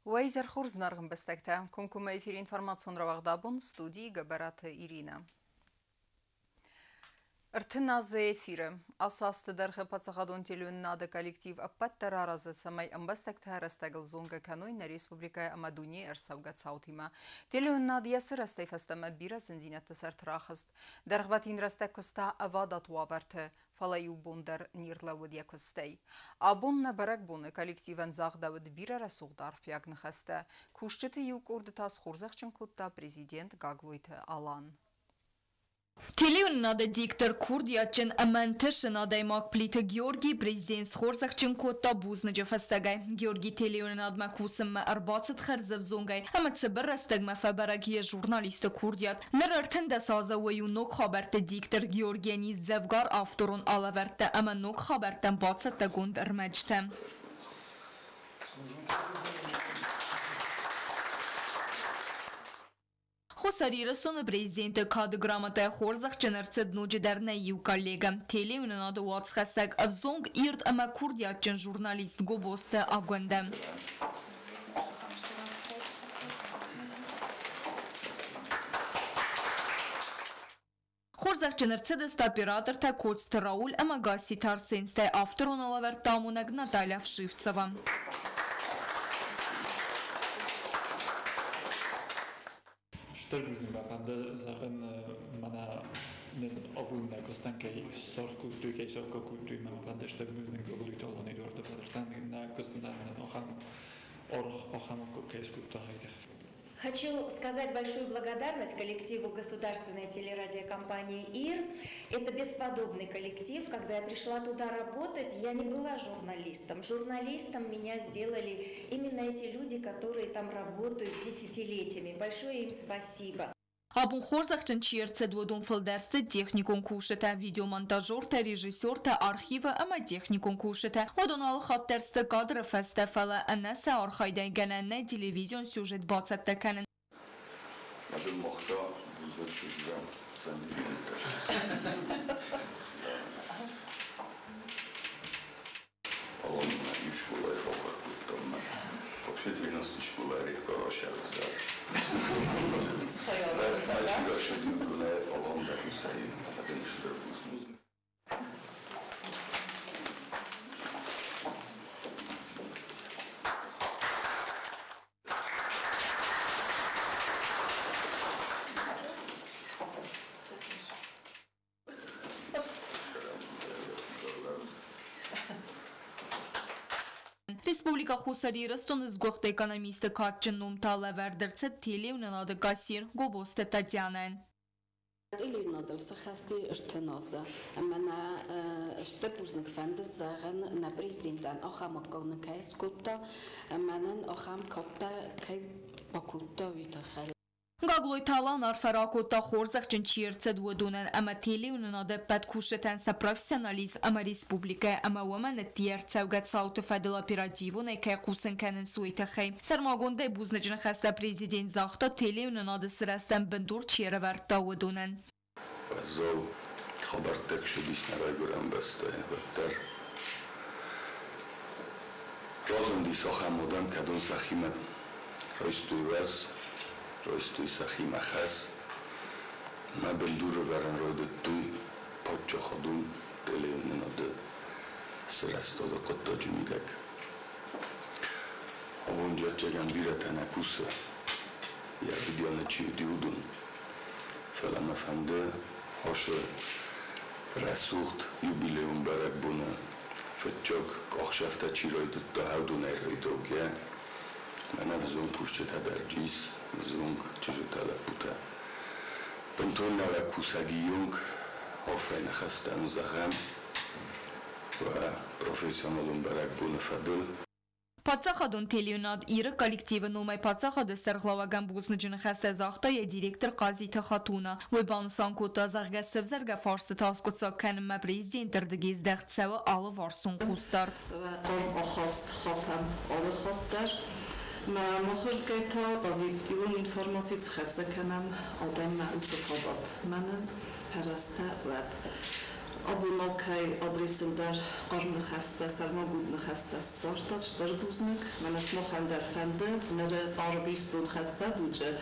Уайзер Хурзнаргын бістікті. Күнкүмі эфир информацион равағдабын студии Габараты Ирина. Ыртыназы эфирі. Асасты дархы пацахадон телюннады коллектив аппаттар аразы самай амбастакта растагыл зонга канойна республикая Амадуне эрсавгат саутима. Телюннады ясы растайфастама бира зіндинетті сартрахыст. Дархватин растакоста авадат уаварты. Фалаю бондар нирлауд якостей. Абонна барак боны коллективан загдавыд бира расуғдар фиагны хаста. Кушчыты юк орды тас хорзақчын кутта президент Гаглойты алан. Телеуннада диктор Курдиячын амантышынада мак плиты Георгий президент схорзахчын котта бузныжы фастагай. Георгий телеуннад макусымма арбацыт харзав зонгай. Ама цыбыр растагма фабарагия журналисты Курдият. Нырыртында саза уаю нок хабарты диктор Георгий низ завгар авторун алаверті. Ама нок хабартан бацатта гунд армачты. Хосари ресоны президенті кады грамотая хорзах чынырцыд нуджи дарна ю коллега. Телеуннада уацхасак авзонг ирд ама Курдиячын журналист гобосты агонда. Хорзах чынырцыдыст оператор та коцты Рауль Амагаси Тарсенстай авторун алавер тамунаг Наталья Вшивцева. Többnyire van zagen mana ogólne kostanki sorkultuj sorkultuj mam van też többnyire govoritelno ne dorte faderstan na kostan ocham kokeskutahide. Хочу сказать большую благодарность коллективу государственной телерадиокомпании ИР. Это бесподобный коллектив. Когда я пришла туда работать, я не была журналистом. Журналистом меня сделали именно эти люди, которые там работают десятилетиями. Большое им спасибо. Абун хорзахчын чиерце дводун филдерсті техникон кушыта, видеомонтажер та режиссер та архива ама техникон кушыта. Одон алы хаттерсті кадры фестефалы әнәсі архайдай гәнәнне телевизион сюжет бацатта кәнін. Adım Mohta, güzel çocuklar, sen de bir Alonna i szkołę rowerów, вообще 12 школа редко общался. Раз мальчик ошибил, гуляет Алонна и Саид, а потом что-то вкусно. Республика Хусари Ростон изгохта экономисты картчын нумтала вердерце телеуннады кассир Гобосты Татьянен. Телеуннады сахасти иртеноза. Мана штепузник фендес заген на президентан ахам когнекай скутта, манан ахам котта кай бакутта витахал. Гаглой талан арфаракота хорзахчын чиерце дводунен ама телеуннады падкушетен са профессионализм ама республика ама уаман тиерцевгат сауты федел оперативу некай кусен кенен суетахай. Сармагонда бузнычын хаста президент захта телеуннады сырастан бендур чиереварта водунен. Зол хабартек шудис нарайгурам басте ваттар. Розунди сахамодан кадун сахимат ройстуйваз Ростуй сахима хас, ма бендуру варан родеттуй, подчо ходун, телеуннады сырастады котта жумигак. Авон жачаган бирата накуса, я видеоны чиуди удун. Фалама фанды, хоша расухт юбилеум барак буна, фетчок кохшафта чиройдытта хаудун айройдогя, манав зон пушчета барджис, Zung, Csizsutala Puta. Pentonna la Kusagiung, Hofajna Hastan Zaham, professzionalun Barak Bonafadul. Пацахадон телеунад иры коллективы номай пацахады сарглаваган бузнычын хаста захта я директор Казита Хатуна. Вебан санкота зарга севзерга фарсы таскутса кәнімі президентерді кездәқтсәві алы варсын қустард. Охаст хатам алы хаттар. Махыр кайта позитивун информациц хатса канам адам маусуфабат. Манын параста вад. Abunokay adresindar qarnı xəstə, səlma qudunu xəstəsi sortat, ştar buznik, mənə smoxəndər fəndə, nərə arabistun xətsə ducə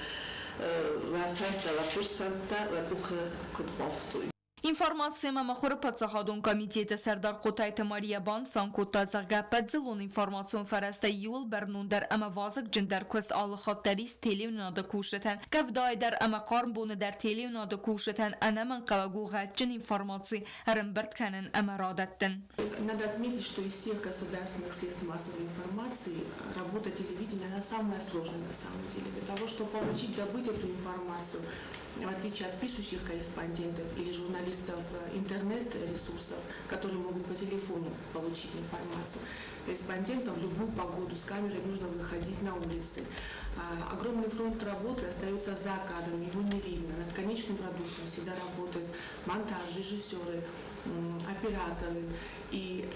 və fəndə və kurs fəndə və buxı kudbaftuy. Информация мамахора подсахадон комитета Сардар Котайта Мария Бан Санкота Загапад зелон информацион фараста юл бернундер ама вазак джендер кост алхаттарис телевнада кушетен кавдай der ама qarn bonu der televnada кушетен анаман кавагу гатчин информации рамберт канен ама радаттен. Надо отметить, что из всех государственных средств массовой информации работа телевидения она самая сложная на самом деле. Для того, чтобы получить, добыть эту информацию, в отличие от пишущих корреспондентов или журналистов интернет-ресурсов, которые могут по телефону получить информацию, корреспондентам в любую погоду с камерой нужно выходить на улицы. Огромный фронт работы остается за кадром, его не видно. Над конечным продуктом всегда работают монтаж, режиссеры, операторы. И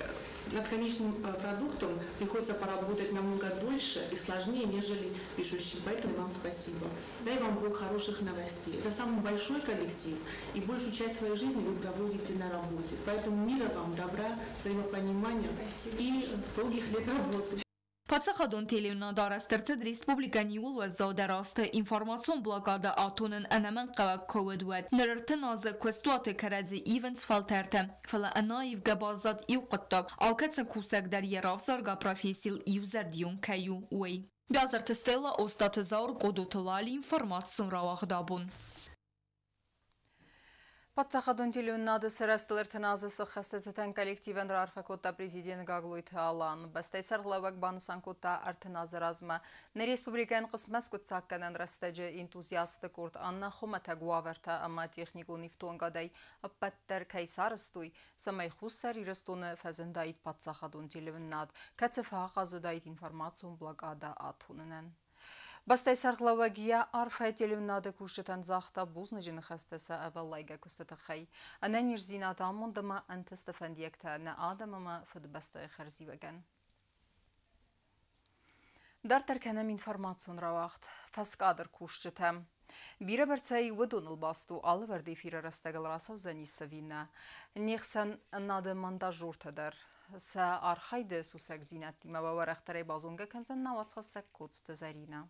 над конечным продуктом приходится поработать намного дольше и сложнее, нежели пишущим. Поэтому вам спасибо. Дай вам Бог хороших новостей. Это самый большой коллектив, и большую часть своей жизни вы проводите на работе. Поэтому мира вам, добра, взаимопонимания и долгих лет работы. Подсахадон телевнада растырцед республика Ньюл و زادراست информацион блокада атонын анаман قوك كودوات نررتن از كوستوات كرازي ايفنتس فالترتم فلا انايف گبازات ايو قطاق آلكتسا كوسك در يرافزارگا پروفيسيل يوزر ديون كيو وي بيازر تستيلا اوستات زار قدوتلالي информацион راواخ دابون Պատսախադուն տիլյուննադը սրաստլր տնազսը խստեցետեն կոլեկտիվեն ռարվակոտա պրեզիդեն գագլույթ հալան, բստայսար լավակ բանսանքոտա արդնազրազմը, ներ республикան қысմաս կուտսակկանան ռաստաջը ինտուզիաստը կորդ աննա խոմատագուավերթա ամա տեխնիկուն իվտոն գադայ ապպատտեր կայսարստույ, սամայ խուսար իրստունը ֆազնդայիտ պատսախադուն տիլյուննադ, կացև հաղազուդայիտ ինվարմացուն բլագադա աթուննեն. Բաստայսար գլավագիա արվայ տելյուննադը կուշտան զաղթա բուզնջին խստեսա ավալայգա կուստատխայ, անան իրզինատ ամոնդամա անտստվանդիեկտա նա ադամամա ֆդբաստայ խարզիվագան. Դարտարկանեմ ինվարմացուն ռավաղթ, ֆասկադր կուշտամ. Բիրը բրցայի վդունլ բաստու ալվարդի ֆիրը ռաստագալ ռասավ զանիսը վինա, նիխսան նադը մանդաժուրթը դար. Սա արխայդը սուսակ դինատի մավավարախտարայ բազոնգա կանցան նավացխասակ կոծտը զարինա.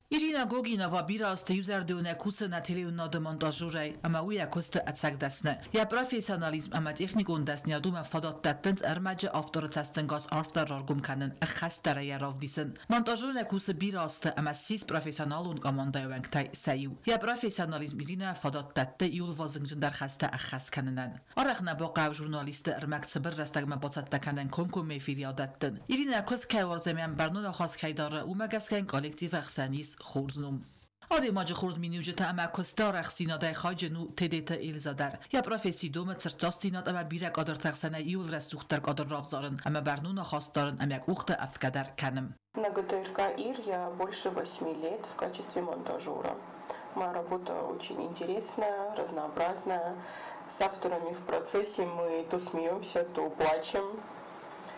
Irina Goginova birasta yüzerdőne kuszana televnada montajúrai, ama újja koszta a cegdeszne. Ja professzionalizm, ama technikon deszne a duma fadattettent ermedje aftorceszten gaz aftarargum kanen a xesztere jaravdisen. Montajúne kusza birasta, ama szíz professzionalon gamondajövenk taj szejú. Ja professzionalizm Irina fadattette jól vazengzsen der xeszte a xesz kanenen. Arachna boqav jurnaliste ermekce berreszteg me bocette kanen komkomé firiadetten. Irina koszkájorzemjen bernona xaszkájdara umegeszken kollektív exenis خورزنم. آدی ماج خورز مینیوجت اما کستار اخسینادای خاجنو تدیت ایلزادر. یا پروفسی دوم ترچاستیناد اما بیرک آدر تخسنه یول رسوختر قادر رافزارن اما برنون خواستارن اما یک اخت افتقدر کنم. На ГТРК ИР я больше 8 лет в качестве монтажера. Моя работа очень интересная, разнообразная. С авторами в процессе мы то смеемся, то плачем.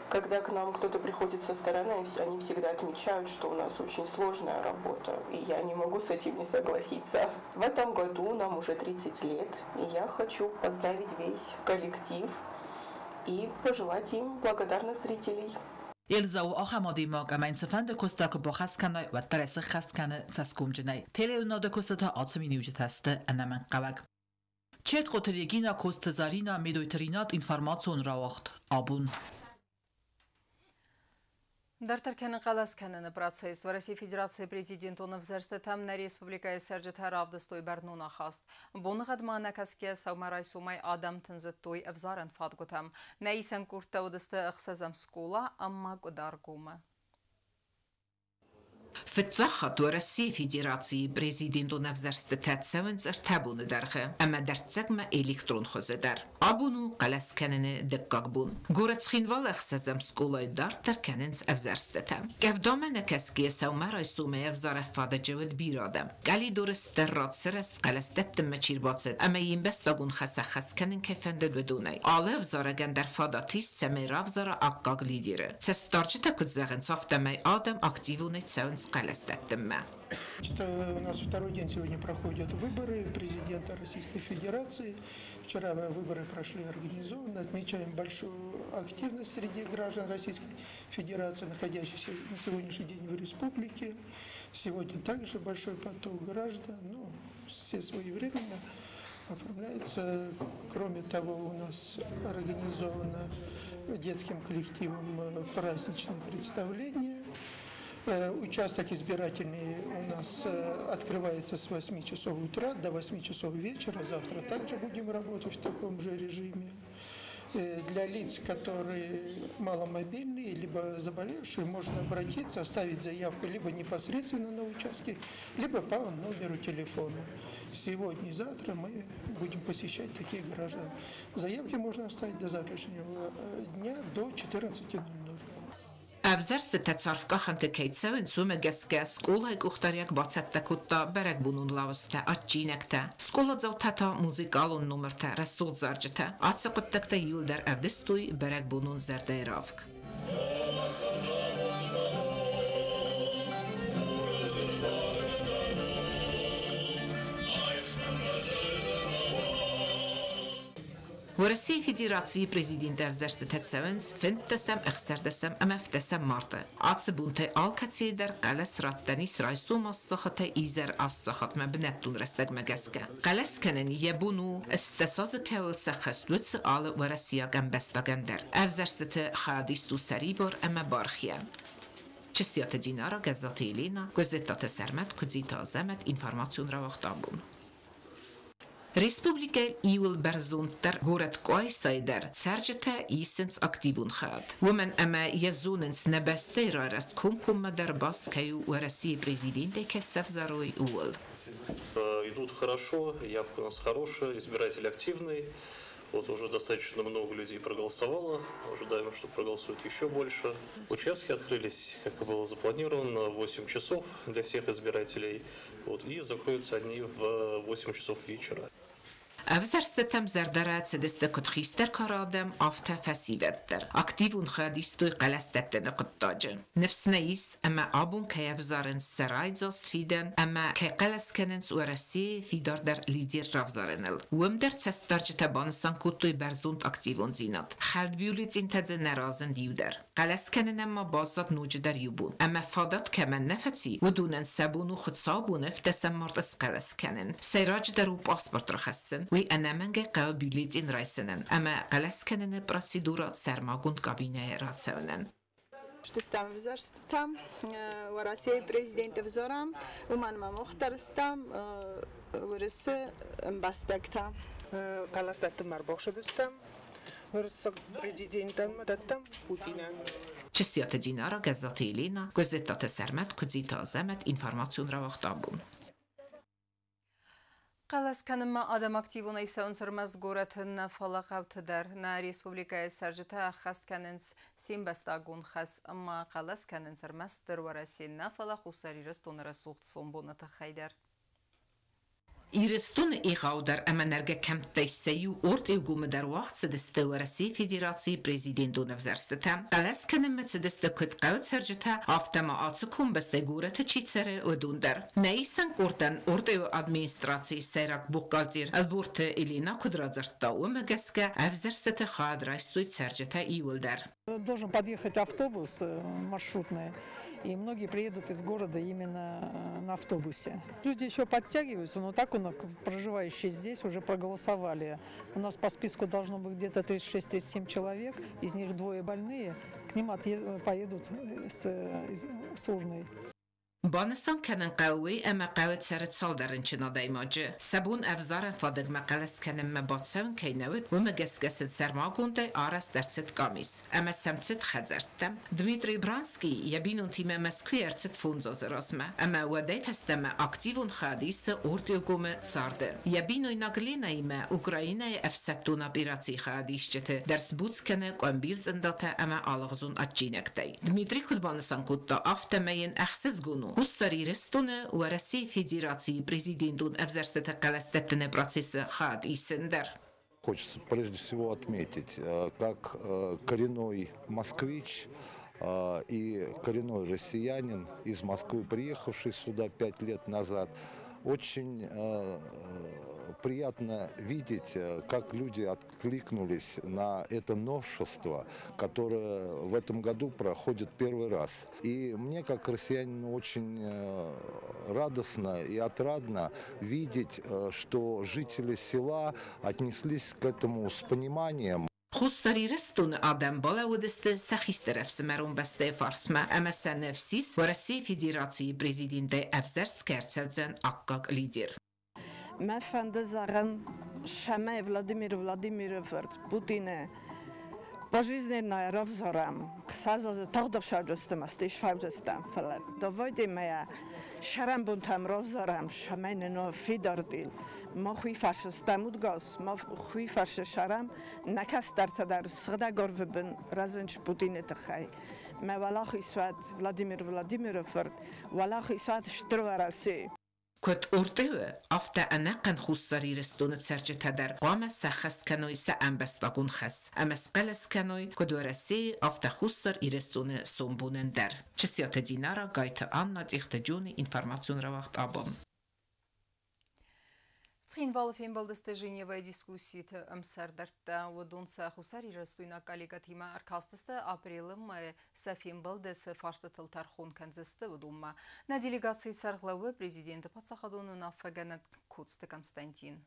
Когда к нам кто-то приходит со стороны, они всегда отмечают, что у нас очень сложная работа, и я не могу с этим не согласиться. В этом году нам уже 30 лет, и я хочу поздравить весь коллектив и пожелать им благодарных зрителей. Elza و آخمادی ماگ اما انصفند کستر که با خست کنای و درس خست کنه تسکوم جنای. تلیوناده کستتا آتسمی نیوجه تسته انمن قوگ. چهت قطریگینا کستزارینا میدویترینات انفرماتسون راوخت آبون. Դարտարկանը կալասկանանը պրացայս Վարասի Ֆեդերացիա Պրեզիդենտոնը վզերստետամ նա Ռեսպուբլիկայի սերջեթար ավդստոյ բերնունա խաստ։ Բոնղად մանակասկե սավմարայսումայ ադամ տնզտոյ ավզարան ֆատգոտամ։ Նա իսան կուրտա ոդստը ըխսազամ սկոլա ամմա կդարգումը։ فتزخط ورسي فيدراسي بريزيدنتو نفزرستتات سوينز ارتابون درخه اما درتزقما الكترون خزدر ابونو قلس كنن دقاقبون غورت خينوال اخسازم سكولاي دارتر كننز افزرستتا قفدامن كسكي سومرا سومي افزار افاده جود بيرادم قالي دورست رات سرست قلستت مچير باتسد اما ينبستاقون خس كنن كيفند بدوني آل افزار گندر فاداتيس سمي رافزار اقاق ليديره تستارجتا كتزاغن صافتمي آدم اكتيفونيت سوينز qalastətdimə. У нас второй день сегодня проходят выборы президента Российской Федерации. Вчера выборы прошли организованно. Отмечаем большую активность среди граждан Российской Федерации, находящихся на сегодняшний день в республике. Сегодня также большой поток граждан. Все своевременно оформляются. Кроме того, у нас организовано детским коллективом праздничное представление. Участок избирательный у нас открывается с 8 часов утра до 8 часов вечера. Завтра также будем работать в таком же режиме. Для лиц, которые маломобильные, либо заболевшие, можно обратиться, оставить заявку либо непосредственно на участке, либо по номеру телефона. Сегодня и завтра мы будем посещать таких граждан. Заявки можно оставить до завтрашнего дня до 14:00. Avzərstə təçarfqa xantıqeytsəvin sümə gəskə skolay quxtaryak batsətdə kutta bərək bunun lavıstə atçinəkdə. Skola zavtata muzikalun numərtə rəsul zarcıtə. Atsı qıttıqda yıldər əvdistuy bərək bunun zərdəy ravq. В России Федерации президент Авзарстатцевенс фентесам экстердесам амафтесам марта. Ацбунте алкацидер قلس راتنيس رايسو مصخته إيزر أصخت مبنتون رستق مجسكة. قلس كنن يبونو استساز كول سخست لطس آل ورسيا جنبستاجندر. Авзарстат خاديستو سريبور أما بارخيا. چسيات دينارا جزاتي لينا جزتات سرمت كزيتا زمت إنفورماسيون راوختابون. Республика Иул Берзунтер город Койсайдер саржета исенс активун хад. Women ама язуненс небесте рараст кумкум мадарбаст каю у России президенте кесав зарой уол. Идут хорошо, явка у нас хорошая, избиратель активный. Вот уже достаточно много людей проголосовало. Ожидаем, что проголосует еще больше. Участки открылись, как и было запланировано, в 8 часов для всех избирателей. Вот, и закроются они в 8 часов вечера. Авзарстатам зардарат седестекот хистер карадам афта фасиветтер. Активун хадистуй qalastаттен قطاجن. نفس نيس أما أبون كيفزارن سرايزاست فيدن أما كقلسكننس ورسي في داردر ليدير رافزارنل. ومدر تسترجت بانسان كوتوي برزونت أكتيفون زينات. خالد بيوليت انتز نرازن ديودر. قلسكنن أما بازات نوجدر يبون. أما فادات كمان نفتي ودونن سبون وختصابون افتسم مرتس قلسكنن. سيراج درو باسبورت رخصن. وأنا منجي قابليت إن رئيسنا أما قلسكنن براسيدورا سرماغون كابينة راتسونن. Штыстам визарстам, в России президент взорам, уманма мухтарстам, вырысы бастактам. Қаластаттым арбоқшыбыстам, вырысы президентам даттам Путина. Чесията динара газеты Елена, газетата сәрмәт, күдзита азамат, информацион равақтабун. قلس کنم آدم اکتیون ایسان سرمز گورت نفاق اوتدر نه ریسپوبلیکای سرجته خست کننس سیم بستاگون خست اما قلس کنن سرمز در ورسی نفاق خسری رستون رسوخت سنبونت خیدر. إيرستون إيغاودر أما نرجع كم تيسيو أورت يقوم در وقت سدست ورسي فيدراسي بريزيدنتو نفزرستم قلس كنم سدست كت قوت سرجتها أفتما آتسكم بستيقورة تشيتسر ودوندر نايسان كورتن أورت يو أدمينستراتي سيراك بوكالتير البورت إلينا كدرازرتا ومجسكا أفزرست خاد رايستوي سرجتها إيولدر Должен подъехать автобус маршрутный, и многие приедут из города именно на автобусе. Люди еще подтягиваются, но так у нас, проживающие здесь, уже проголосовали. У нас по списку должно быть где-то 36-37 человек, из них 2 больные, к ним поедут с урной. بانستان کنن قوی اما قوت سرت سال در انچنا دایماجه سبون افزارن فادق مقلس کنن مبادسون که نود و مگسگس سرماگون ده آرس در ست کامیس اما سمتت خزرتم دمیتری برانسکی یبینون تیم مسکوی ارتت فونزاز راسمه اما ودای فستم اکتیون خادیس اورتیوگوم سارده یبینوی نگلین ایمه اوکراینای افستون اپیراتی خادیش جته درس بودز کنه قنبیل زندالته اما آلغزون اتجینک دی دمیتری کد بانستان کد دا افتمین اخسز گونو Густари Рестона у России Федерации президенту Авзарстата Каластаттене процесса хад и сендер. Хочется прежде всего отметить, как коренной москвич, и коренной россиянин из Москвы, приехавший сюда 5 лет назад. Очень приятно видеть, как люди откликнулись на это новшество, которое в этом году проходит первый раз. И мне, как россиянину, очень радостно и отрадно видеть, что жители села отнеслись к этому с пониманием. خصوصی رستون آدم بالا و دست سخیست رفت مرون بسته فارس ما اما سن نفسیس و رسی فدراسی پرزیدنت افزرست کرتزن اقاق لیدر. من فنده زغن شمه Владимирович Путине пожизненное равзорам сазоз тогда шаджостам астиш фавжостам фалат давайте моя шарамбунтам равзорам шаменено фидардил махуи фашистам удгас махуи фаш шарам накастарта дар сгда горвбен разенч Путине тхай ма валахи сват Владимирович валахи сват штровараси كت أرتوه أفتا أنا قن خصري رستون تسرج تدر قام سخس كنوي سأم بستقون خس أمس قلس كنوي كدورسي أفتا خصر إرستون سومبونن در چسيات دينارا قايت آنا ديخت جوني информацион равахт абон. Цхинвал фембал достижениевая дискуссия амсардарта водонца хусари растуйна коллегатима аркастеста апрелым сафембал дес фарстатыл тархон канзесте водумма. На делегации сарглавы президента Пацахадону нафаганат Коцте Константин.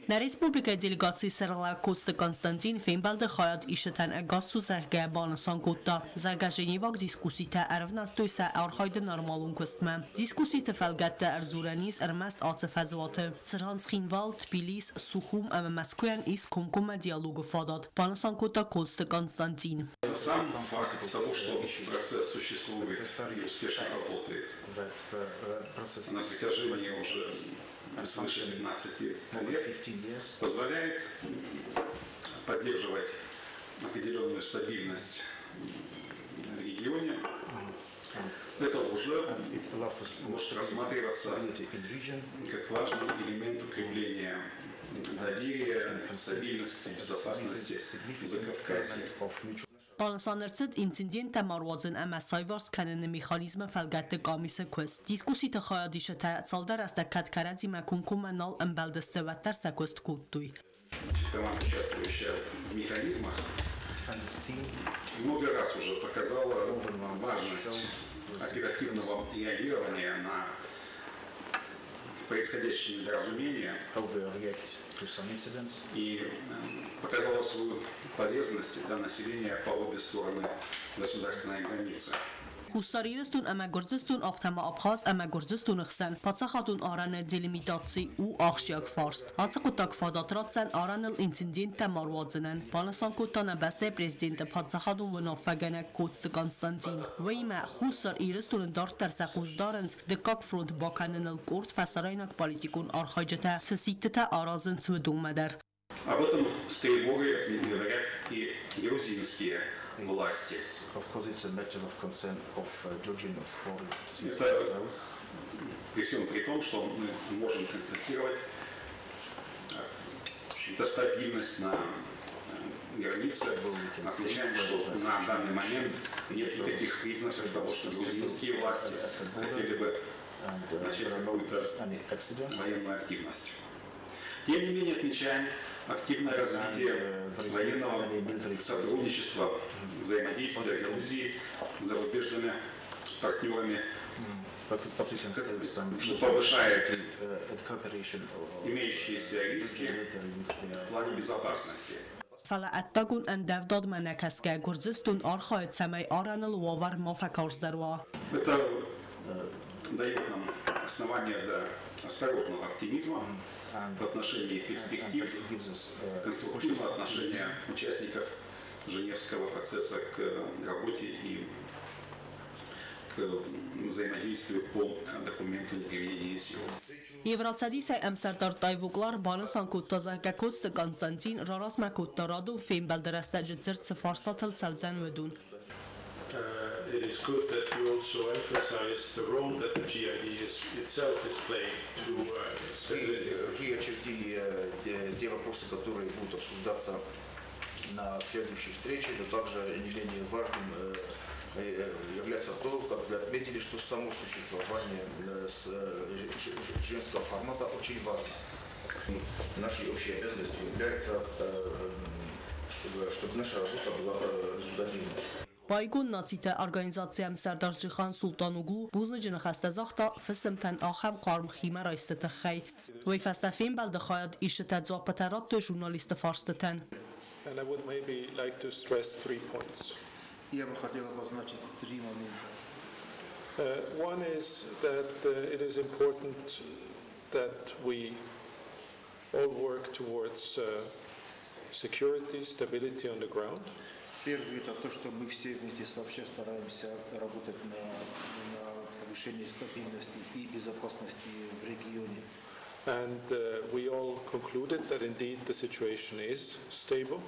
На республика делегации сарла Коцте Константин фембалде хаяд ишетан агасту зерге банасан котта. Зергаженевак дискуссита арвнат тойса архайд нормалун костма. Дискуссита фалгатта арзуранис армаст ацефазвате. Сранс хинвал Тбилис сухум ама маскуян из комкома диалогу фадат. Банасан котта Коцте Константин. Сам факт того, что процесс существует и успешно работает на протяжении уже свыше 15 лет, позволяет поддерживать определенную стабильность в регионе. Это уже может рассматриваться как важный элемент укрепления доверия, стабильности, безопасности в Закавказье. Պանասաներցդ ինցինդին տամարվածն ամասայվարս կանենը մեխանիզմը ֆալգատը կամիսը կոս։ Դիսկուսիտը խայադիշը ցալդար աստակատ կարածիմա կունկումանալ ըմբալդստվատար սակոստ կուտույ։ Команда, участвующая в механизмах, много раз уже показала важность оперативного реагирования на происходящие недоразумения и показала свою полезность для населения по обе стороны государственной границы. Հուսարիրստուն ամագործստուն ավտամա աբխազ ամագործստուն խսան բացախատուն արանը դելիմիտացի ու աղշյակ ֆարստ հացկուտակ ֆադատրացան արանել ինցիդենտը մարվածնան բանասանկոտանը բաստե պրեզիդենտը բացախատուն վնոֆագանա Կոծտը Կոնստանտին վեյմա հուսար իրստուն դարտար սախուզդարանց դկակ ֆրոնտ բականնել կորտ ֆասարայնակ պոլիտիկուն արխայջտա ցսիտտա аразын ցվդումադար. Об этом с тревогой говорят и грузинские власти. Это при всем при том, что мы можем констатировать стабильность на границе, отмечаем, что на данный момент нет никаких признаков того, что грузинские власти хотели бы начать какую-то военную активность. Тем не менее, отмечаем активное развитие военного сотрудничества, взаимодействия Грузии с зарубежными партнерами, что повышает имеющиеся риски в плане безопасности. فلعتاگون اندفداد منکسکه گرزستون آرخایت سمی آرانل وار مافکارزدروا. Это дает нам основания для осторожного оптимизма в отношении перспектив, конструктивного отношения участников Женевского процесса к работе и к взаимодействию по документу неприменения сил. Եվրացադիս է ամսարտար տայվուկլար բանասան կուտտազարկա Կոծտը Կոնստանտին ռարասմա կուտտարադու ֆիլմ բալդարաստաջը ծրծը սալզան վդուն. It is good that you also emphasize the role that the GID itself is playing to Вы очертили те вопросы, которые будут обсуждаться на следующей встрече, но также не менее важным является то, как вы отметили, что само существование женского формата очень важно. Нашей общей обязанностью является, чтобы наша работа была результативной. Պայգուն նացիտը արգանիզացիայում Սարդար Ջիխան Սուլտանուգլու բուզնջնը խաստազախտա ֆսմտան ախամ qarm խիմար այստը խայ վայ ֆաստաֆին բալդխայդ իշտա ձոպատարատ ժուրնալիստը ֆարստեն. And I would maybe like to stress 3 points. Я бы хотел обозначить 3 момента. One is that it is important that we all work towards security, stability on the ground. Первое это то, что мы все вместе сообща стараемся работать на повышение стабильности и безопасности в регионе. And we all concluded that indeed the situation is stable.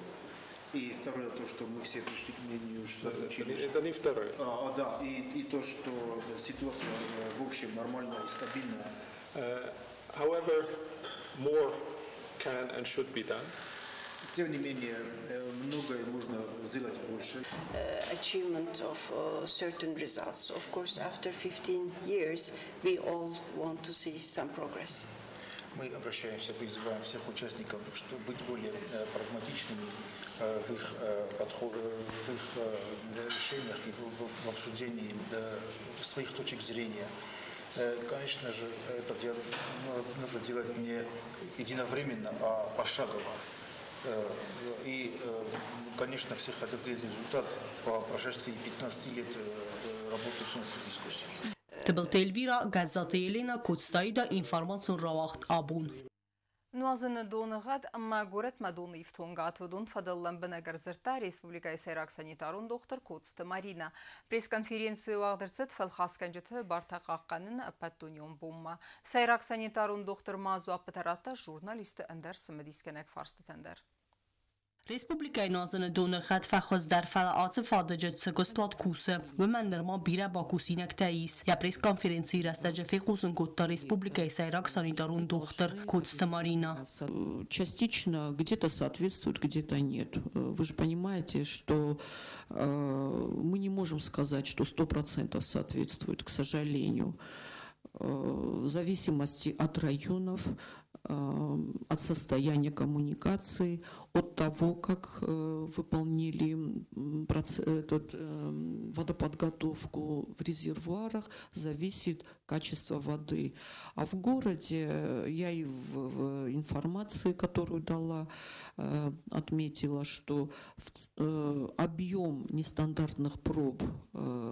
И второе то, что мы все пришли к мнению, что это не второе. Да, и то, что ситуация в общем нормальная и стабильная. However, more can and should be done. Тем не менее, многое можно сделать больше. Achievement of certain results. Of course, after 15 years, we all want to see some progress. Мы обращаемся, призываем всех участников, чтобы быть более прагматичными в их подходах, в их решениях и в обсуждении своих точек зрения. Конечно же, это нужно делать не единовременно, а пошагово. И, конечно, все хотят видеть результат по прошествии 15 лет работы членских дискуссий. Тбилтельвира газета Елена Куцтаида информацион равахт абун. Նուազնը դոնղատ ամագորետ մադուն իվթոնգատ վդուն ֆադալլան բնագարզրտա Ռեսպուբլիկայի սայրաքսանիտարուն դոկտոր Կոցտը Մարինա պրեսկոնֆերենցիա ուաղդրցետ ֆալխասկանջըթը բարտակաղկանն ապատունյոն բումմա սայրաքսանիտարուն դոկտոր Մազու ապտարատա ժուրնալիստը ընդար սմդիսկենակ ֆարստը տնդար Respublikայի նազնը դոնը խատ ֆախոզդար ֆալաացը ֆադջը ցկստոտ կուսը վմանդր մա բիրա բակուսինակ տայիս я пресс-конференции растаджа фекусун гутта Республикայի сайрак санитарун доктор Куцта Марина. Частично где-то соответствует, где-то нет. Вы же понимаете, что мы не можем сказать, что 100% соответствует, к сожалению. В зависимости от районов, от состояния коммуникации, от того, как выполнили водоподготовку в резервуарах, зависит качество воды. А в городе я и в информации, которую дала, отметила, что объем нестандартных проб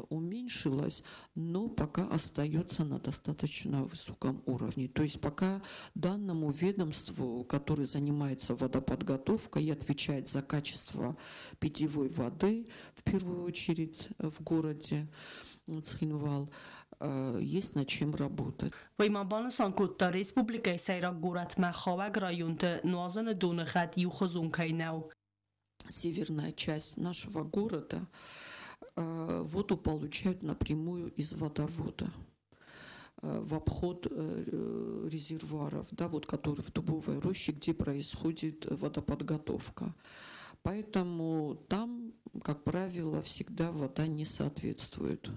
уменьшилось, но пока остается на достаточно высоком уровне. То есть пока данному ведомству, который занимается водоподготовкой и отвечает за качество питьевой воды, в первую очередь в городе Цхинвал, есть над чем работать. Պայմանաբանը սանկուտտա Ռեսպուբլիկայի սայրակ գորատ մախավակ ռայոնտը նուազանը դոնը խատ յուխոզունքայնավ. Северная часть нашего города воду получают напрямую из водовода в обход резервуаров, да, вот, которые в Дубовой роще, где происходит водоподготовка. Поэтому там, как правило, всегда вода не соответствует.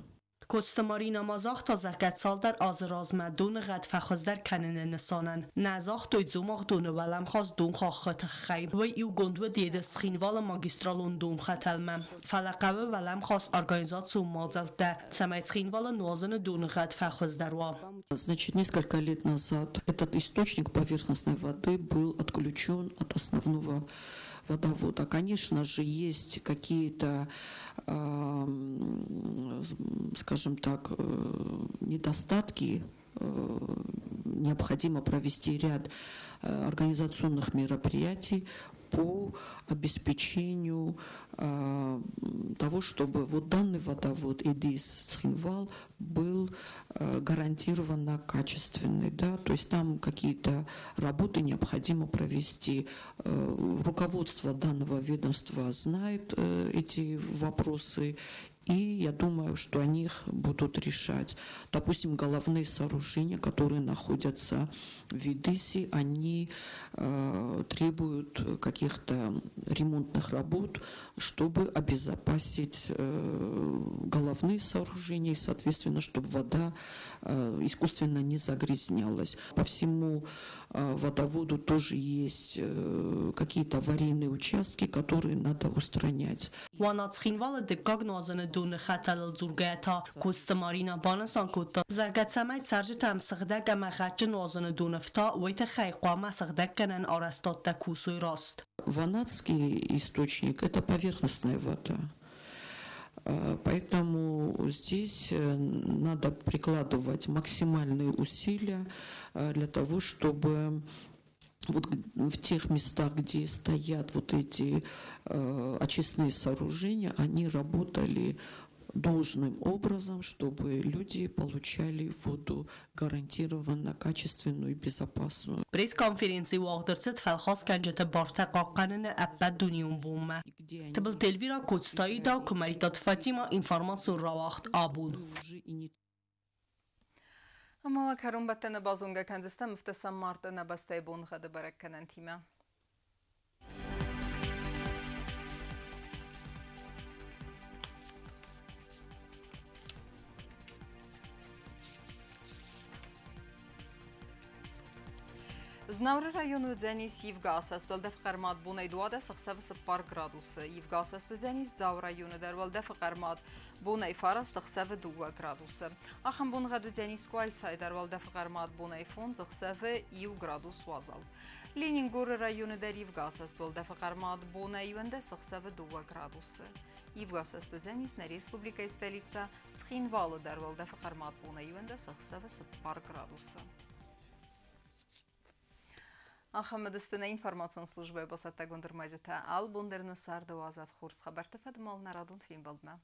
Կոստը Մարինա մազախտա զարկացալ դար ազրազմա դունը ғատ ֆախոզդար կանենը նսանան նազախ դույցումաղ դունը վալամ խազ դուն խախտ խայ վայ իու գոնդվը դեդը սխինվալը մագիստրալուն դուն խատալմա ֆալակավը վալամ խազ օրգանիզացիու մազալտա цамայց սխինվալը նուազնը դունը ғատ фахоздárва. Значит, несколько лет назад этот источник поверхностной воды был отключен от основного водовода. Конечно же, есть какие-то, скажем так, недостатки. Необходимо провести ряд организационных мероприятий по обеспечению того, чтобы вот данный водовод Эдис-Цхинвал был гарантированно качественный, да, то есть там какие-то работы необходимо провести. Руководство данного ведомства знает эти вопросы, и я думаю, что они их будут решать. Допустим, головные сооружения, которые находятся в Эдессе, они требуют каких-то ремонтных работ, чтобы обезопасить головные сооружения и, соответственно, чтобы вода искусственно не загрязнялась. По всему водоводу тоже есть какие-то аварийные участки, которые надо устранять. دون خطر زورگاتا کوست مارینا بانسان کوتا زرگت سمایت سرجت هم سخدک اما خدج نوازن دون فتا ویت خیقوام سخدک کنن آرستاد تا کوسوی راست. Ванадский источник – это поверхностная вода. Поэтому здесь надо прикладывать максимальные усилия для того, чтобы вот в тех местах, где стоят вот эти очистные сооружения, они работали должным образом, чтобы люди получали воду гарантированно качественную и безопасную. Пресс-конференции وقترست فالخاص کنجت بارتقا قانون ابد دنیون بومه. تبل تلویرا کودستایی دا کمریتات فاطیما اینفارماسیون راوخت آبون. اما کرون بطن بازونگا کنزسته مفتسم مارت نبسته بون خد برکنن تیمه. Znavre rayonu Dzenis Yevgasas valdef qarmad bunay duada saxsavs par gradus Yevgasas Dzenis zav rayonu der valdef qarmad bunay faras taxsav 2 gradus axam bun gadu Dzenis quay say der valdef qarmad bunay fon zaxsav 2 gradus wazal Leningor rayonu der Yevgasas valdef qarmad bunay vende saxsav 2 gradus Yevgasas Dzenis na respublika stolica Tskhinval der valdef qarmad bunay vende saxsav par gradus Ахамедистина информацион службе басатта гундырмажыта ал бундерну сарды азат хурс хабарты фадмал нарадун фин болдма.